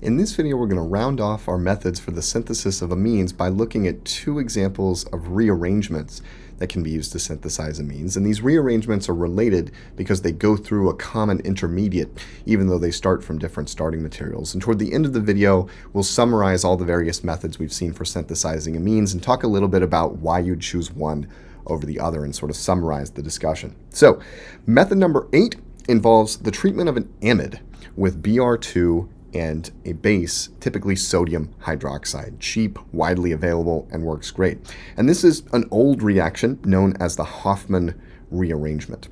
In this video, we're going to round off our methods for the synthesis of amines by looking at two examples of rearrangements that can be used to synthesize amines. And these rearrangements are related because they go through a common intermediate, even though they start from different starting materials. And toward the end of the video, we'll summarize all the various methods we've seen for synthesizing amines and talk a little bit about why you'd choose one over the other and sort of summarize the discussion. So, method number 8 involves the treatment of an amide with Br2 and a base, typically sodium hydroxide. Cheap, widely available, and works great. And this is an old reaction known as the Hoffmann Rearrangement.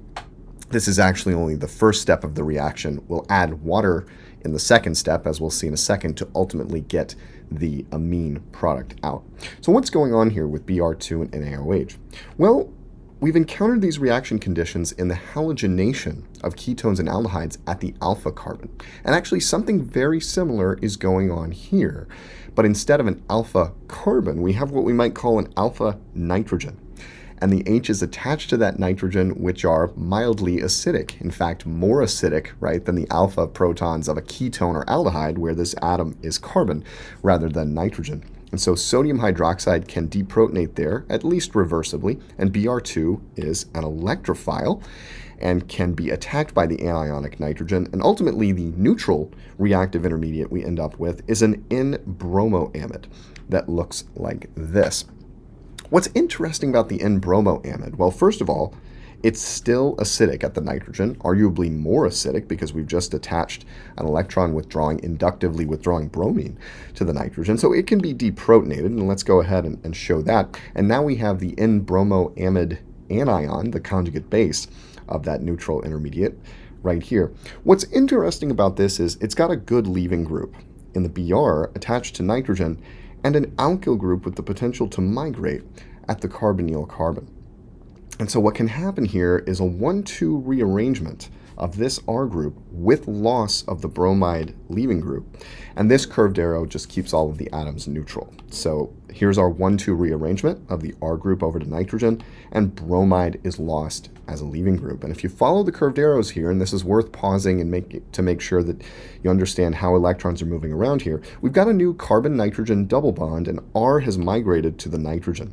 This is actually only the first step of the reaction. We'll add water in the second step, as we'll see in a second, to ultimately get the amine product out. So what's going on here with Br2 and NaOH? Well, we've encountered these reaction conditions in the halogenation of ketones and aldehydes at the alpha carbon. And actually something very similar is going on here. But instead of an alpha carbon, we have what we might call an alpha nitrogen. And the H is attached to that nitrogen, which are mildly acidic. In fact, more acidic, right, than the alpha protons of a ketone or aldehyde, where this atom is carbon rather than nitrogen. And so sodium hydroxide can deprotonate there, at least reversibly, and Br2 is an electrophile and can be attacked by the anionic nitrogen, and ultimately the neutral reactive intermediate we end up with is an N-bromoamide that looks like this. What's interesting about the N-bromoamide? Well, first of all, it's still acidic at the nitrogen, arguably more acidic because we've just attached an electron inductively withdrawing bromine to the nitrogen. So it can be deprotonated, and let's go ahead and show that. And now we have the N-bromoamide anion, the conjugate base of that neutral intermediate right here. What's interesting about this is it's got a good leaving group in the Br attached to nitrogen and an alkyl group with the potential to migrate at the carbonyl carbon. And so what can happen here is a 1,2 rearrangement of this R group with loss of the bromide leaving group. And this curved arrow just keeps all of the atoms neutral. So here's our 1,2 rearrangement of the R group over to nitrogen, and bromide is lost as a leaving group. And if you follow the curved arrows here, and this is worth pausing and to make sure that you understand how electrons are moving around here, we've got a new carbon-nitrogen double bond, and R has migrated to the nitrogen.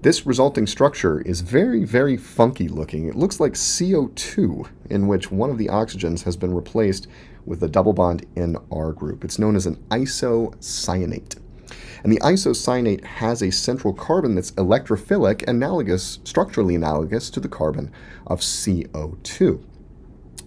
This resulting structure is very, very funky looking. It looks like CO2, in which one of the oxygens has been replaced with a double bond in R group. It's known as an isocyanate. And the isocyanate has a central carbon that's electrophilic, structurally analogous to the carbon of CO2.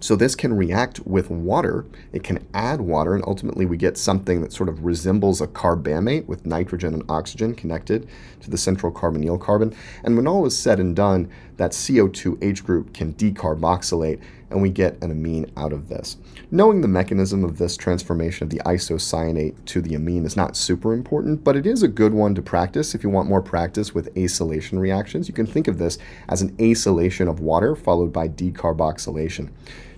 So this can react with water, it can add water, and ultimately we get something that sort of resembles a carbamate with nitrogen and oxygen connected to the central carbonyl carbon. And when all is said and done, that CO2H group can decarboxylate, and we get an amine out of this. Knowing the mechanism of this transformation of the isocyanate to the amine is not super important, but it is a good one to practice if you want more practice with acylation reactions. You can think of this as an acylation of water followed by decarboxylation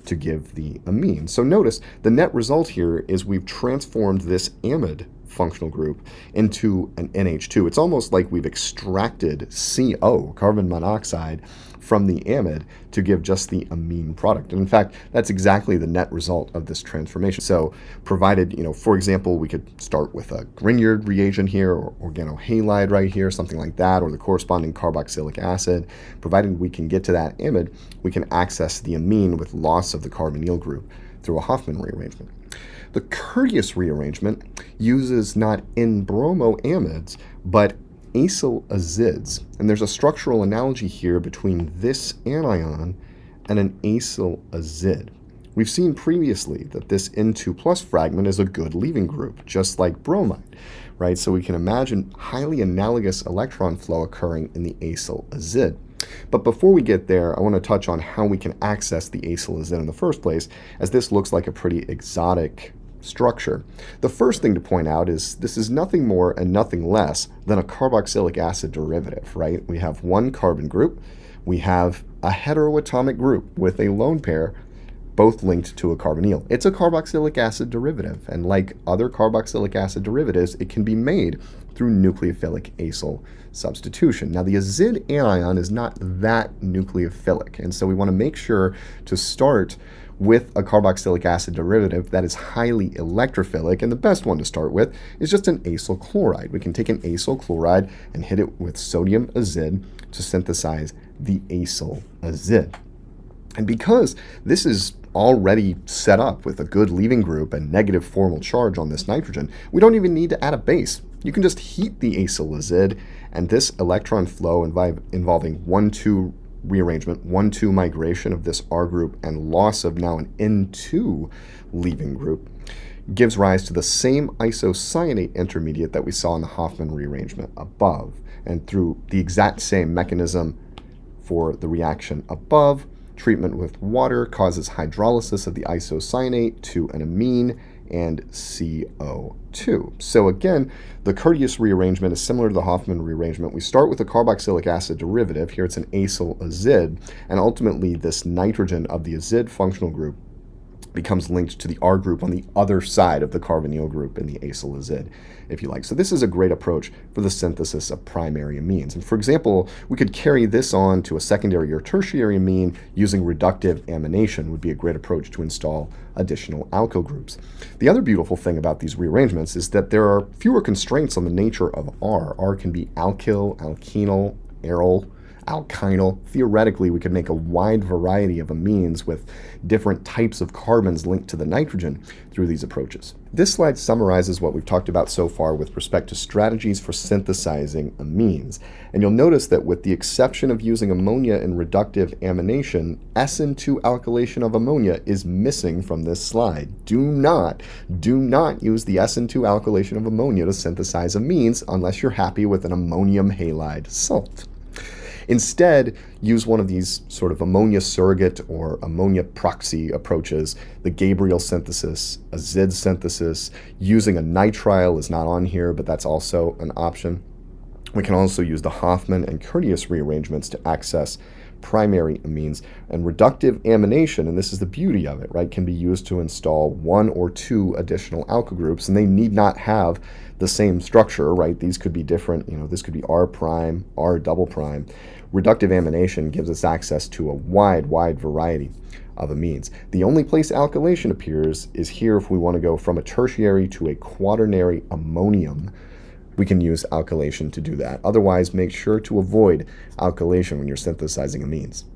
to give the amine. So notice the net result here is we've transformed this amide functional group into an NH2. It's almost like we've extracted CO, carbon monoxide, from the amide to give just the amine product. And in fact, that's exactly the net result of this transformation. So provided, for example, we could start with a Grignard reagent here, or organohalide right here, something like that, or the corresponding carboxylic acid. Provided we can get to that amide, we can access the amine with loss of the carbonyl group through a Hoffmann rearrangement. The Curtius rearrangement uses not N-bromoamides, but acyl azids. And there's a structural analogy here between this anion and an acyl azid. We've seen previously that this N2+ fragment is a good leaving group, just like bromide, right? So we can imagine highly analogous electron flow occurring in the acyl azid. But before we get there, I want to touch on how we can access the acyl azid in the first place, as this looks like a pretty exotic structure. The first thing to point out is this is nothing more and nothing less than a carboxylic acid derivative, right? We have one carbon group, we have a heteroatomic group with a lone pair, both linked to a carbonyl. It's a carboxylic acid derivative, and like other carboxylic acid derivatives, it can be made through nucleophilic acyl substitution. Now, the azid anion is not that nucleophilic, and so we want to make sure to start with a carboxylic acid derivative that is highly electrophilic, and the best one to start with is just an acyl chloride. We can take an acyl chloride and hit it with sodium azide to synthesize the acyl azide. And because this is already set up with a good leaving group and negative formal charge on this nitrogen, we don't even need to add a base. You can just heat the acyl azide, and this electron flow involving 1,2 rearrangement, 1,2 migration of this R group, and loss of now an N2 leaving group gives rise to the same isocyanate intermediate that we saw in the Hoffmann rearrangement above. And through the exact same mechanism for the reaction above, treatment with water causes hydrolysis of the isocyanate to an amine and CO2. So again, the Curtius rearrangement is similar to the Hoffmann rearrangement. We start with a carboxylic acid derivative. Here it's an acyl azide, and ultimately this nitrogen of the azide functional group becomes linked to the R group on the other side of the carbonyl group in the acyl azide, if you like. So this is a great approach for the synthesis of primary amines. And for example, we could carry this on to a secondary or tertiary amine using reductive amination would be a great approach to install additional alkyl groups. The other beautiful thing about these rearrangements is that there are fewer constraints on the nature of R. R can be alkyl, alkenyl, aryl, alkynyl. Theoretically, we could make a wide variety of amines with different types of carbons linked to the nitrogen through these approaches. This slide summarizes what we've talked about so far with respect to strategies for synthesizing amines. And you'll notice that with the exception of using ammonia in reductive amination, SN2 alkylation of ammonia is missing from this slide. Do not use the SN2 alkylation of ammonia to synthesize amines unless you're happy with an ammonium halide salt. Instead, use one of these sort of ammonia surrogate or ammonia proxy approaches, the Gabriel synthesis, azide synthesis. Using a nitrile is not on here, but that's also an option. We can also use the Hoffmann and Curtius rearrangements to access primary amines. And reductive amination, and this is the beauty of it, right, can be used to install 1 or 2 additional alkyl groups, and they need not have the same structure, right? These could be different, this could be R prime, R double prime. Reductive amination gives us access to a wide variety of amines. The only place alkylation appears is here if we want to go from a tertiary to a quaternary ammonium. We can use alkylation to do that. Otherwise, make sure to avoid alkylation when you're synthesizing amines.